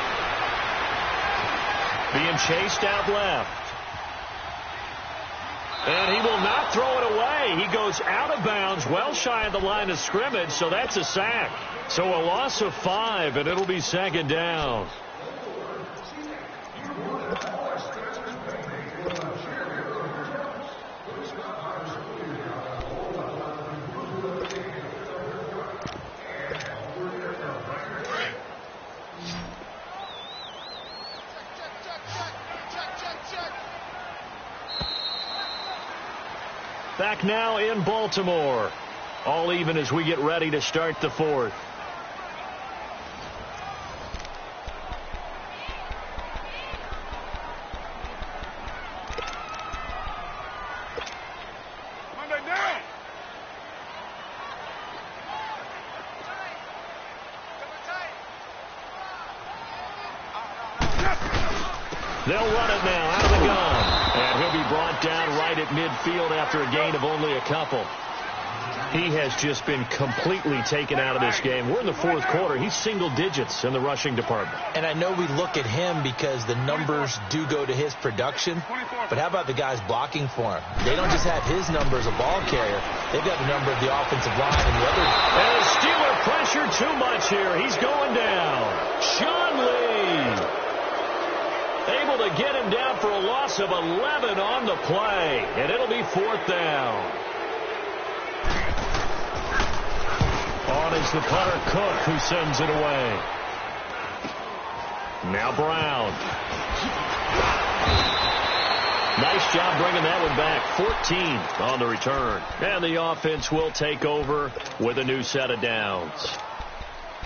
Being chased out left. And he will not throw it away. He goes out of bounds, well shy of the line of scrimmage, so that's a sack. So a loss of 5, and it'll be second down. Back now in Baltimore. All even as we get ready to start the fourth. They'll run it now out of the gun. And he'll be brought down right at midfield after a gain of only a couple. He has just been completely taken out of this game. We're in the fourth quarter. He's single digits in the rushing department. And I know we look at him because the numbers do go to his production. But how about the guys blocking for him? They don't just have his number as a ball carrier. They've got the number of the offensive line and the other. And Steeler pressure too much here. He's going down. Sean Lee. Able to get him down for a loss of 11 on the play. And it'll be fourth down. On is the punter, Cook, who sends it away. Now Brown. Nice job bringing that one back. 14 on the return. And the offense will take over with a new set of downs.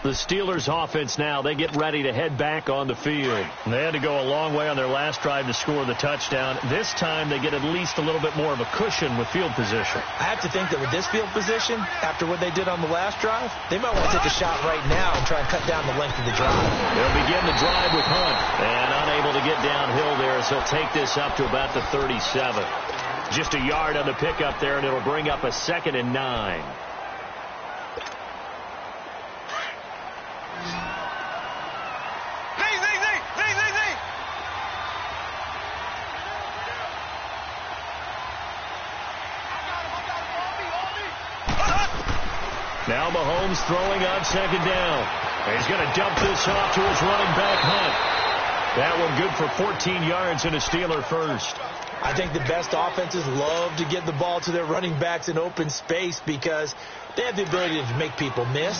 The Steelers offense now, they get ready to head back on the field. They had to go a long way on their last drive to score the touchdown. This time they get at least a little bit more of a cushion with field position. I have to think that with this field position, after what they did on the last drive, they might want to take a shot right now and try and cut down the length of the drive. They'll begin the drive with Hunt. And unable to get downhill there as he'll take this up to about the 37. Just a yard on the pickup there, and it'll bring up a 2nd and 9. Now Mahomes throwing on 2nd down. He's going to dump this off to his running back, Hunt. That one good for 14 yards and a Steeler first. I think the best offenses love to get the ball to their running backs in open space because they have the ability to make people miss,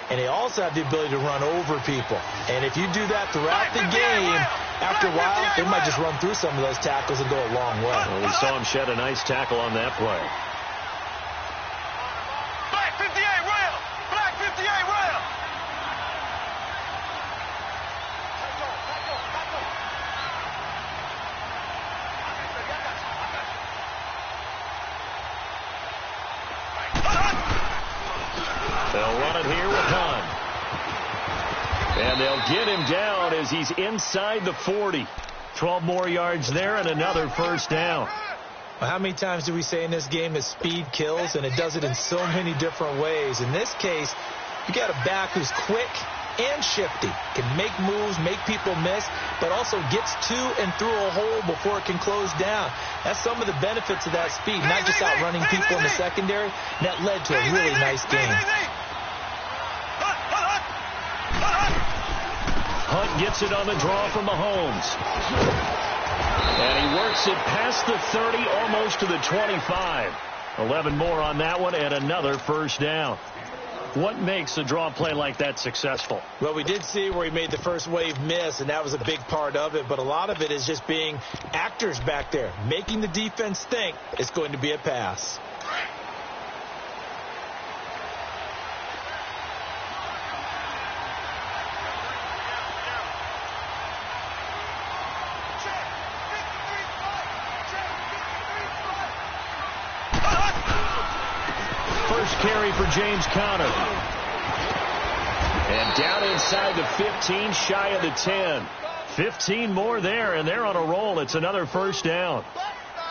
and they also have the ability to run over people. And if you do that throughout the game, after a while, they might just run through some of those tackles and go a long way. Well, we saw him shed a nice tackle on that play. They'll run it here with Hunt. And they'll get him down as he's inside the 40. 12 more yards there and another first down. Well, how many times do we say in this game that speed kills, and it does it in so many different ways? In this case, you got a back who's quick and shifty, can make moves, make people miss, but also gets to and through a hole before it can close down. That's some of the benefits of that speed, not just outrunning people in the secondary. And that led to a really nice game. Hunt gets it on the draw from Mahomes. And he works it past the 30, almost to the 25. 11 more on that one and another first down. What makes a draw play like that successful? Well, we did see where he made the first wave miss, and that was a big part of it. But a lot of it is just being actors back there, making the defense think it's going to be a pass. carry for James Conner. And down inside the 15, shy of the 10. 15 more there, and they're on a roll. It's another first down.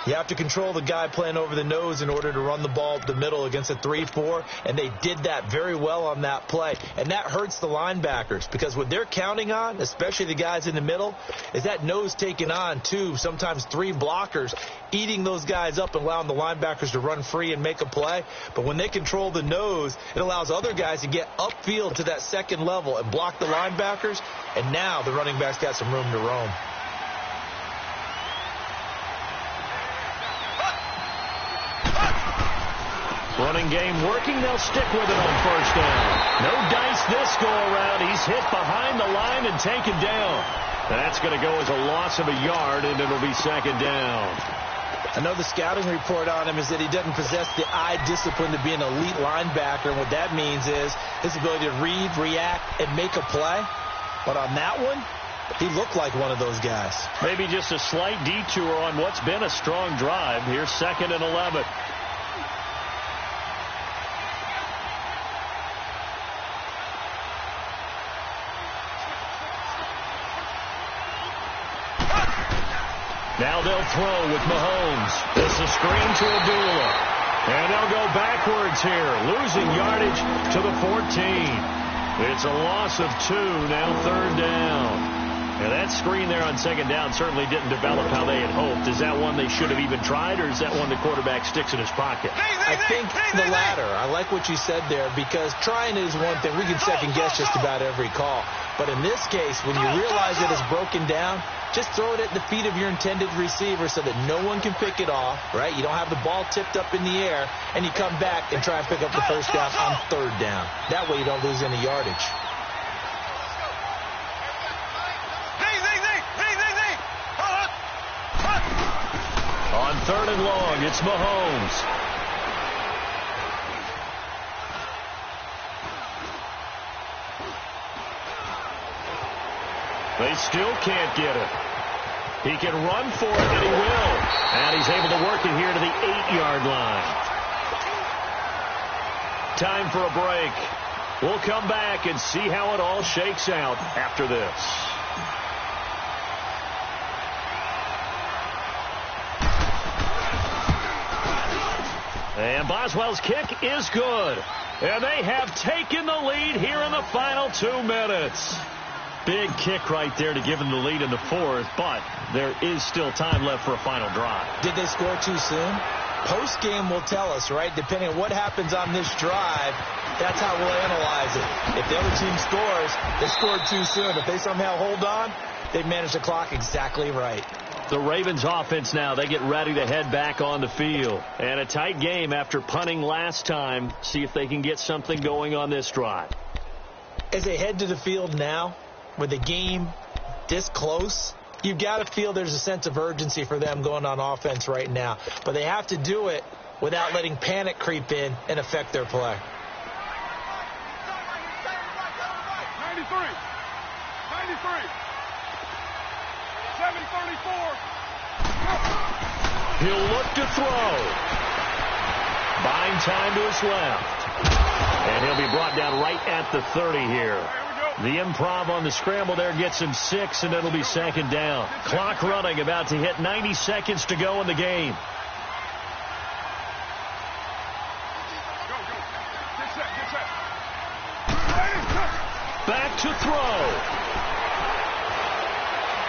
You have to control the guy playing over the nose in order to run the ball up the middle against a 3-4, and they did that very well on that play. And that hurts the linebackers because what they're counting on, especially the guys in the middle, is that nose taking on 2, sometimes 3 blockers, eating those guys up and allowing the linebackers to run free and make a play. But when they control the nose, it allows other guys to get upfield to that second level and block the linebackers, and now the running back's got some room to roam. Running game working. They'll stick with it on first down. No dice this go around. He's hit behind the line and taken down. That's going to go as a loss of a yard, and it'll be second down. I know the scouting report on him is that he doesn't possess the eye discipline to be an elite linebacker, and what that means is his ability to read, react, and make a play. But on that one, he looked like one of those guys. Maybe just a slight detour on what's been a strong drive. Here's 2nd and 11. Now they'll throw with Mahomes. It's a screen to Abdullah. And they'll go backwards here, losing yardage to the 14. It's a loss of 2, now 3rd down. And that screen there on 2nd down certainly didn't develop how they had hoped. Is that one they should have even tried, or is that one the quarterback sticks in his pocket? I think the latter. I like what you said there, because trying is one thing. We can second-guess just about every call. But in this case, when you realize that it's broken down, just throw it at the feet of your intended receiver so that no one can pick it off, right? You don't have the ball tipped up in the air, and you come back and try and pick up the first down on 3rd down. That way you don't lose any yardage. On 3rd and long, it's Mahomes. They still can't get it. He can run for it, and he will. And he's able to work it here to the 8-yard line. Time for a break. We'll come back and see how it all shakes out after this. And Boswell's kick is good. And they have taken the lead here in the final 2 minutes. Big kick right there to give them the lead in the 4th, but there is still time left for a final drive. Did they score too soon? Post-game will tell us, right? Depending on what happens on this drive, that's how we'll analyze it. If the other team scores, they scored too soon. If they somehow hold on, they've managed the clock exactly right. The Ravens offense now, they get ready to head back on the field. And a tight game after punting last time. See if they can get something going on this drive. As they head to the field now, with the game this close, you've got to feel there's a sense of urgency for them going on offense right now. But they have to do it without letting panic creep in and affect their play. 93. 734. He'll look to throw. Buying time to his left. And he'll be brought down right at the 30 here. The improv on the scramble there gets him 6, and it'll be 2nd down. Clock running, about to hit 90 seconds to go in the game. Back to throw.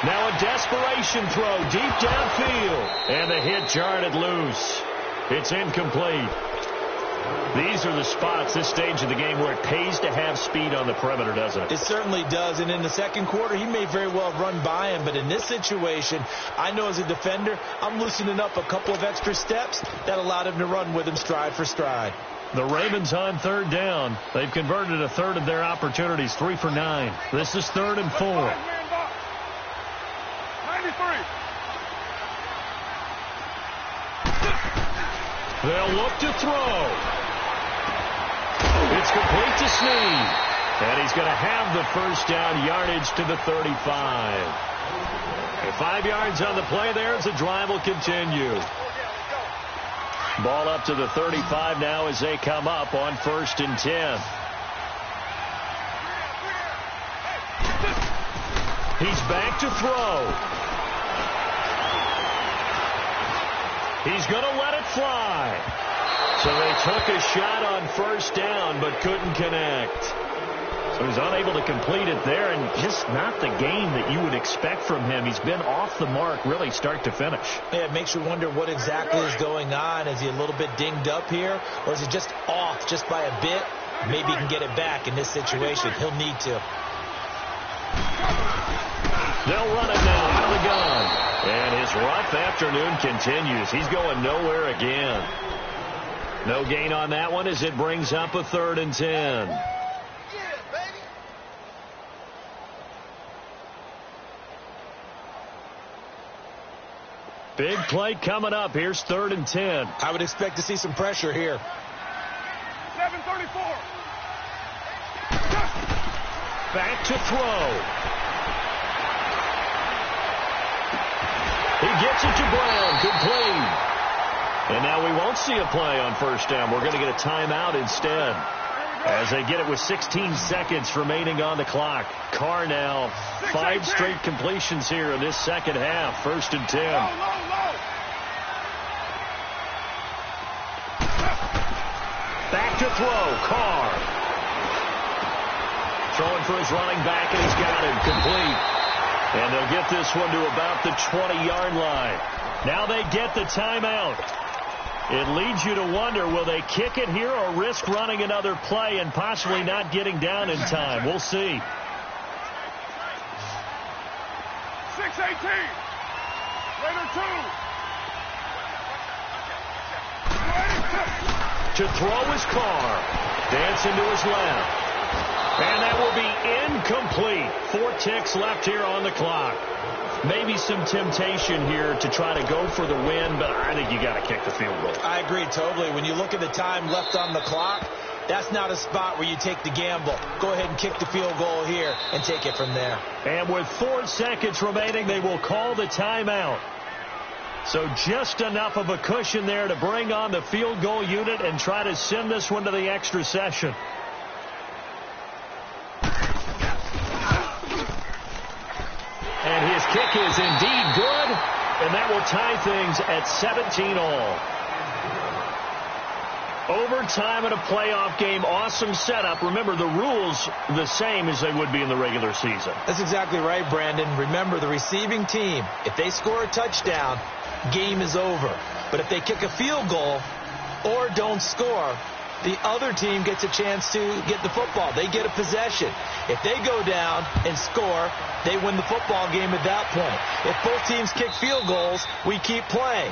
Now a desperation throw deep downfield. And the hit jarred loose. It's incomplete. These are the spots, this stage of the game, where it pays to have speed on the perimeter, doesn't it? It certainly does. And in the second quarter, he may very well run by him. But in this situation, I know as a defender, I'm loosening up a couple of extra steps that allowed him to run with him stride for stride. The Ravens on 3rd down. They've converted a third of their opportunities, 3 for 9. This is 3rd and 4. 93. They'll look to throw. It's complete to Snead. And he's going to have the first down, yardage to the 35. And 5 yards on the play there as the drive will continue. Ball up to the 35 now as they come up on 1st and 10. He's back to throw. He's going to let it fly. So they took a shot on 1st down but couldn't connect. So he's unable to complete it there, and just not the game that you would expect from him. He's been off the mark really start to finish. Yeah, it makes you wonder what exactly is going on. Is he a little bit dinged up here, or is he just off just by a bit? Maybe he can get it back in this situation. He'll need to. They'll run it now out of the gun. And his rough afternoon continues. He's going nowhere again. No gain on that one as it brings up a 3rd and 10. Big play coming up. Here's 3rd and 10. I would expect to see some pressure here. 7:34. Back to throw. He gets it to Brown. Complete. And now we won't see a play on 1st down. We're going to get a timeout instead. As they get it with 16 seconds remaining on the clock. Carr now 5 straight completions here in this second half. 1st and 10. Low. Back to throw. Carr. Throwing for his running back, and he's got it. Complete. And they'll get this one to about the 20-yard line. Now they get the timeout. It leads you to wonder, will they kick it here or risk running another play and possibly not getting down in time? We'll see. 6:18. Raider 2. To throw is Carr. Dancing to his left. And that will be incomplete. 4 ticks left here on the clock. Maybe some temptation here to try to go for the win, but I think you got to kick the field goal. I agree totally. When you look at the time left on the clock, that's not a spot where you take the gamble. Go ahead and kick the field goal here and take it from there. And with 4 seconds remaining, they will call the timeout. So just enough of a cushion there to bring on the field goal unit and try to send this one to the extra session. And his kick is indeed good, and that will tie things at 17-all. Overtime in a playoff game, awesome setup. Remember, the rules the same as they would be in the regular season. That's exactly right, Brandon. Remember, the receiving team, if they score a touchdown, game is over. But if they kick a field goal or don't score, the other team gets a chance to get the football. They get a possession. If they go down and score, they win the football game at that point. If both teams kick field goals, we keep playing.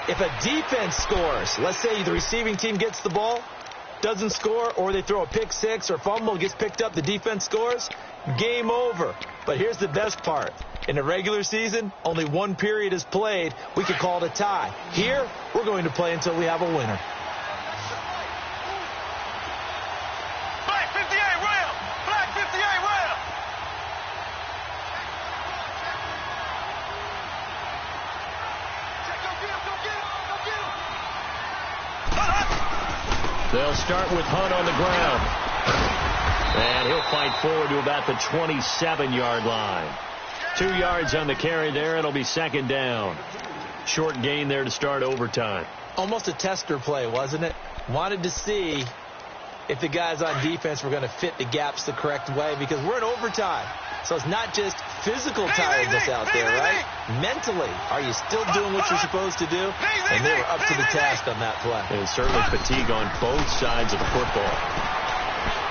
If a defense scores, let's say the receiving team gets the ball, doesn't score, or they throw a pick six or fumble, gets picked up, the defense scores, game over. But here's the best part. In the regular season, only 1 period is played. We could call it a tie. Here, we're going to play until we have a winner. Black 58 Ram! Black 58 Ram! They'll start with Hunt on the ground. And he'll fight forward to about the 27-yard line. 2 yards on the carry there. It'll be 2nd down. Short gain there to start overtime. Almost a tester play, wasn't it? Wanted to see if the guys on defense were going to fit the gaps the correct way, because we're in overtime. So it's not just physical tiredness out there, right? Mentally, are you still doing what you're supposed to do? And they were up to the task on that play. And certainly fatigue on both sides of the football.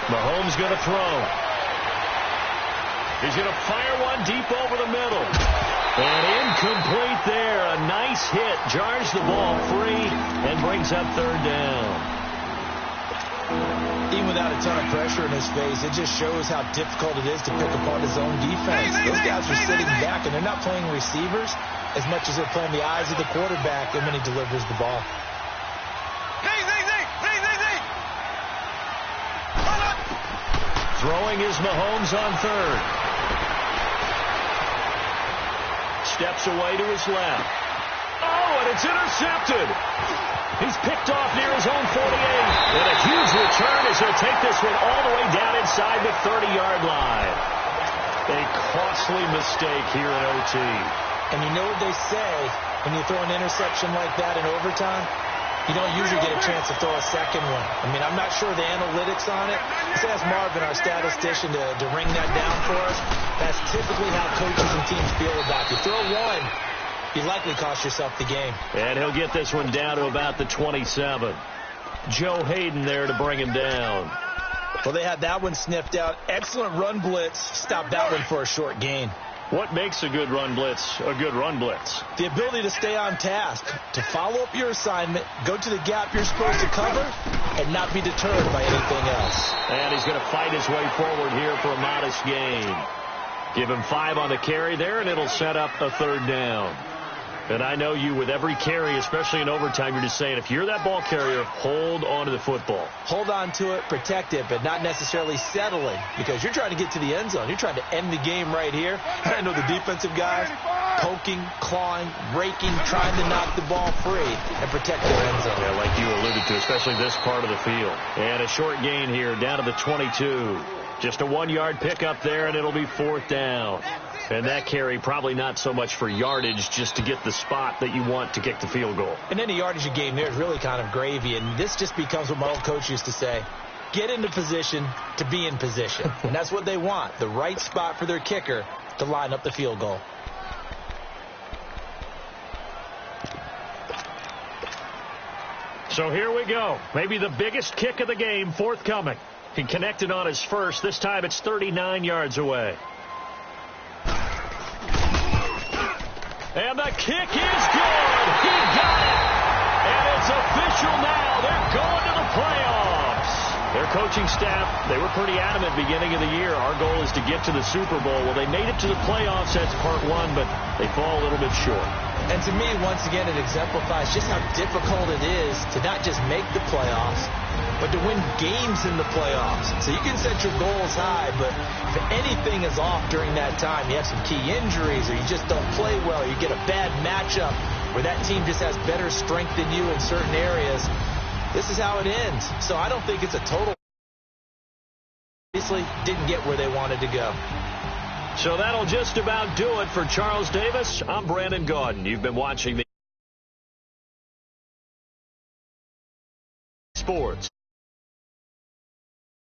Mahomes going to throw. He's going to fire one deep over the middle. And incomplete there. A nice hit. Jars the ball free and brings up 3rd down. Even without a ton of pressure in his face, it just shows how difficult it is to pick apart his own defense. Those guys are sitting back, and they're not playing receivers as much as they're playing the eyes of the quarterback and when he delivers the ball. Throwing is Mahomes on 3rd. Steps away to his left. Oh, and it's intercepted. He's picked off near his own 48. And a huge return as he'll take this one all the way down inside the 30-yard line. A costly mistake here in OT. And you know what they say when you throw an interception like that in overtime? You don't usually get a chance to throw a second one. I mean, I'm not sure the analytics on it. Let's ask Marvin, our statistician, to ring that down for us. That's typically how coaches and teams feel about it. You throw one, you likely cost yourself the game. And he'll get this one down to about the 27. Joe Hayden there to bring him down. Well, they had that one sniffed out. Excellent run blitz. Stopped that one for a short gain. What makes a good run blitz a good run blitz? The ability to stay on task, to follow up your assignment, go to the gap you're supposed to cover, and not be deterred by anything else. And he's going to fight his way forward here for a modest gain. Give him 5 on the carry there, and it'll set up a third down. And I know you, with every carry, especially in overtime, you're just saying, if you're that ball carrier, hold on to the football. Hold on to it, protect it, but not necessarily settling, because you're trying to get to the end zone. You're trying to end the game right here. I know the defensive guys poking, clawing, raking, trying to knock the ball free and protect their end zone. Yeah, like you alluded to, especially this part of the field. And a short gain here down to the 22. Just a 1-yard pickup there, and it'll be 4th down. And that carry probably not so much for yardage, just to get the spot that you want to kick the field goal. And any yardage you gain there is really kind of gravy. And this just becomes what my old coach used to say, get into position to be in position. And that's what they want, the right spot for their kicker to line up the field goal. So here we go. Maybe the biggest kick of the game forthcoming. He connected on his first. This time it's 39 yards away. And the kick is good. He got it. And it's official now. They're going to the playoffs. Their coaching staff, they were pretty adamant beginning of the year. Our goal is to get to the Super Bowl. Well, they made it to the playoffs. That's part one, but they fall a little bit short. And to me, once again, it exemplifies just how difficult it is to not just make the playoffs, but to win games in the playoffs. So you can set your goals high, but if anything is off during that time, you have some key injuries or you just don't play well, you get a bad matchup where that team just has better strength than you in certain areas, this is how it ends. So I don't think it's a total. Obviously, didn't get where they wanted to go. So that'll just about do it for Charles Davis. I'm Brandon Gaudin. You've been watching the Sports.